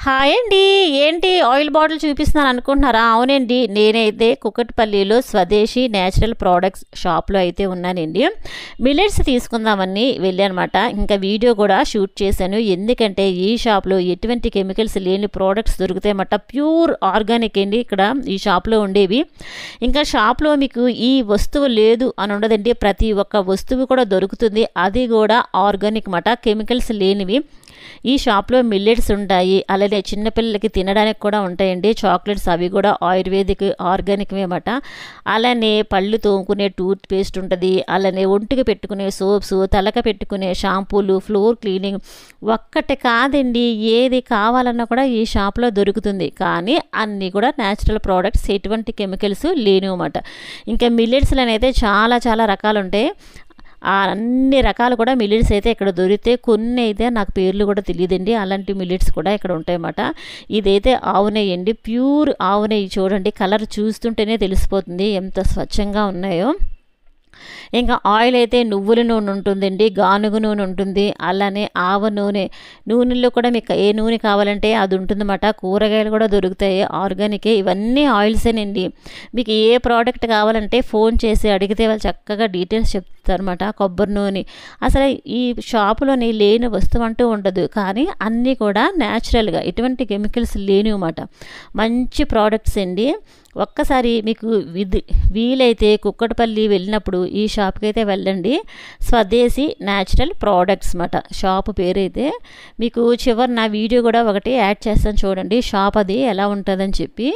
Hi అండి. ఏంటి oil bottle చూపిస్తున్నాను అనుకుంటున్నారా? అవునండి, నేనైతే కుకట్పల్లిలో స్వదేశీ నేచురల్ ప్రోడక్ట్స్ షాప్లో అయితే ఉన్నానండి. మిల్లెట్స్ తీసుకుందామని వెళ్ళానమాట. ఇంకా వీడియో కూడా షూట్ చేశాను. ఎందుకంటే ఈ షాప్లో ఎటువంటి కెమికల్స్ లేని ప్రోడక్ట్స్ దొరుకుతాయన్నమాట. ప్యూర్ ఆర్గానిక్ అండి ఇక్కడ ఈ షాప్లో ఉండేవి. ఇంకా షాప్లో మీకు ఈ వస్తువు లేదు అని ఉండదండి. ప్రతి ఒక్క వస్తువు కూడా దొరుకుతుంది. అది కూడా ఆర్గానిక్ మాట, కెమికల్స్ లేనివి. ఈ షాప్లో మిల్లెట్స్ ఉంటాయి, అలాగే చిన్నపిల్లలకి తినడానికి కూడా ఉంటాయండి. చాక్లెట్స్ అవి కూడా ఆయుర్వేదిక్ ఆర్గానిక్ అన్నమాట. అలానే పళ్ళు తోముకునే టూత్ పేస్ట్ ఉంటుంది, అలానే ఒంటికి పెట్టుకునే సోప్స్, తలక పెట్టుకునే షాంపూలు, ఫ్లోర్ క్లీనింగ్ ఒక్కటి కాదండి, ఏది కావాలన్నా కూడా ఈ షాప్లో దొరుకుతుంది. కానీ అన్నీ కూడా న్యాచురల్ ప్రోడక్ట్స్, ఎటువంటి కెమికల్స్ లేనివన్నమాట. ఇంకా మిల్లెట్స్లో అయితే చాలా చాలా రకాలు ఉంటాయి. అన్ని రకాలు కూడా మిల్లెట్స్ అయితే ఇక్కడ దొరికితే, కొన్ని అయితే నాకు పేర్లు కూడా తెలియదండి. అలాంటి మిల్లెట్స్ కూడా ఇక్కడ ఉంటాయన్నమాట. ఇదైతే ఆవు నెయ్యి అండి, ప్యూర్ ఆవు నెయ్యి. చూడండి, కలర్ చూస్తుంటేనే తెలిసిపోతుంది ఎంత స్వచ్ఛంగా ఉన్నాయో. ఇంకా ఆయిల్ అయితే నువ్వుల నూనె ఉంటుందండి, గానుగ నూనె ఉంటుంది, అలానే ఆవ నూనె. నూనెలో కూడా మీకు ఏ నూనె కావాలంటే అది ఉంటుందన్నమాట. కూరగాయలు కూడా దొరుకుతాయి, ఆర్గానికే. ఇవన్నీ ఆయిల్సేనండి. మీకు ఏ ప్రోడక్ట్ కావాలంటే ఫోన్ చేసి అడిగితే వాళ్ళు చక్కగా డీటెయిల్స్ చెప్తారన్నమాట. కొబ్బరి నూనె అసలు ఈ షాపులోని లేని వస్తువు అంటూ ఉండదు. కానీ అన్నీ కూడా న్యాచురల్గా, ఎటువంటి కెమికల్స్ లేనివన్నమాట. మంచి ప్రోడక్ట్స్ అండి. ఒక్కసారి మీకు వీలైతే కుక్కటపల్లి వెళ్ళినప్పుడు ఈ షాప్కి అయితే వెళ్ళండి. స్వదేశీ న్యాచురల్ ప్రోడక్ట్స్ అన్నమాట షాపు పేరైతే. మీకు చివరి నా వీడియో కూడా ఒకటి యాడ్ చేస్తాను చూడండి, షాప్ అది ఎలా ఉంటుందని చెప్పి.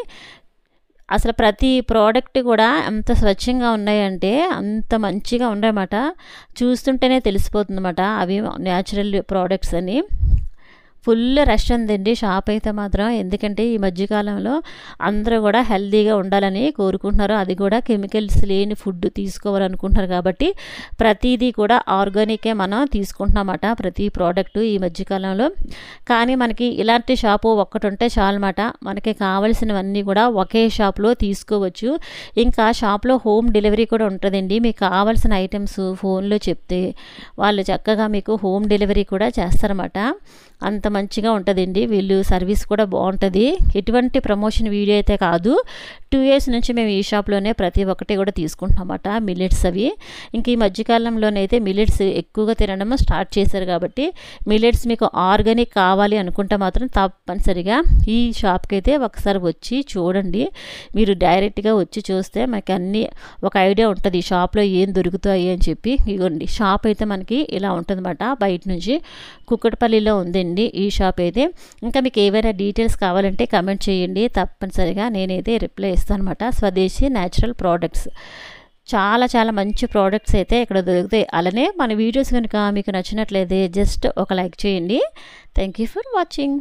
అసలు ప్రతి ప్రోడక్ట్ కూడా ఎంత స్వచ్ఛంగా ఉన్నాయంటే అంత మంచిగా ఉన్నాయన్నమాట. చూస్తుంటేనే తెలిసిపోతుందన్నమాట అవి న్యాచురల్ ప్రోడక్ట్స్ అని. ఫుల్ రష్ ఉందండి షాప్ అయితే మాత్రం. ఎందుకంటే ఈ మధ్యకాలంలో అందరూ కూడా హెల్తీగా ఉండాలని కోరుకుంటున్నారు. అది కూడా కెమికల్స్ లేని ఫుడ్ తీసుకోవాలనుకుంటున్నారు. కాబట్టి ప్రతిదీ కూడా ఆర్గానికే మనం తీసుకుంటున్నామట, ప్రతి ప్రోడక్టు ఈ మధ్యకాలంలో. కానీ మనకి ఇలాంటి షాపు ఒక్కటి ఉంటే చాలన్నమాట. మనకి కావాల్సినవన్నీ కూడా ఒకే షాప్లో తీసుకోవచ్చు. ఇంకా షాప్లో హోమ్ డెలివరీ కూడా ఉంటుందండి. మీకు కావాల్సిన ఐటమ్స్ ఫోన్లో చెప్తే వాళ్ళు చక్కగా మీకు హోమ్ డెలివరీ కూడా చేస్తారన్నమాట. అంత మంచిగా ఉంటుందండి. వీళ్ళు సర్వీస్ కూడా బాగుంటుంది. ఎటువంటి ప్రమోషన్ వీడియో అయితే కాదు. 2 years నుంచి మేము ఈ షాప్లోనే ప్రతి ఒక్కటి కూడా తీసుకుంటున్నామన్నమాట మిల్లెట్స్ అవి. ఇంక ఈ మధ్యకాలంలోనైతే మిల్లెట్స్ ఎక్కువగా తినడం స్టార్ట్ చేశారు. కాబట్టి మిల్లెట్స్ మీకు ఆర్గానిక్ కావాలి అనుకుంటే మాత్రం తప్పనిసరిగా ఈ షాప్కి అయితే ఒకసారి వచ్చి చూడండి. మీరు డైరెక్ట్గా వచ్చి చూస్తే మనకి అన్నీ ఒక ఐడియా ఉంటుంది, ఈ షాప్లో ఏం దొరుకుతాయి అని చెప్పి. ఇదిగోండి, షాప్ అయితే మనకి ఇలా ఉంటుందన్నమాట. బయట నుంచి కుక్కటపల్లిలో ఉందండి ఈ షాప్ అయితే. ఇంకా మీకు ఏవైనా డీటెయిల్స్ కావాలంటే కమెంట్ చేయండి, తప్పనిసరిగా నేనైతే రిప్లై ఇస్తాను అనమాట. స్వదేశీ న్యాచురల్ ప్రోడక్ట్స్ చాలా చాలా మంచి ప్రోడక్ట్స్ అయితే ఇక్కడ దొరుకుతాయి. అలానే మన వీడియోస్ కనుక మీకు నచ్చినట్లయితే జస్ట్ ఒక లైక్ చేయండి. Thank you for watching.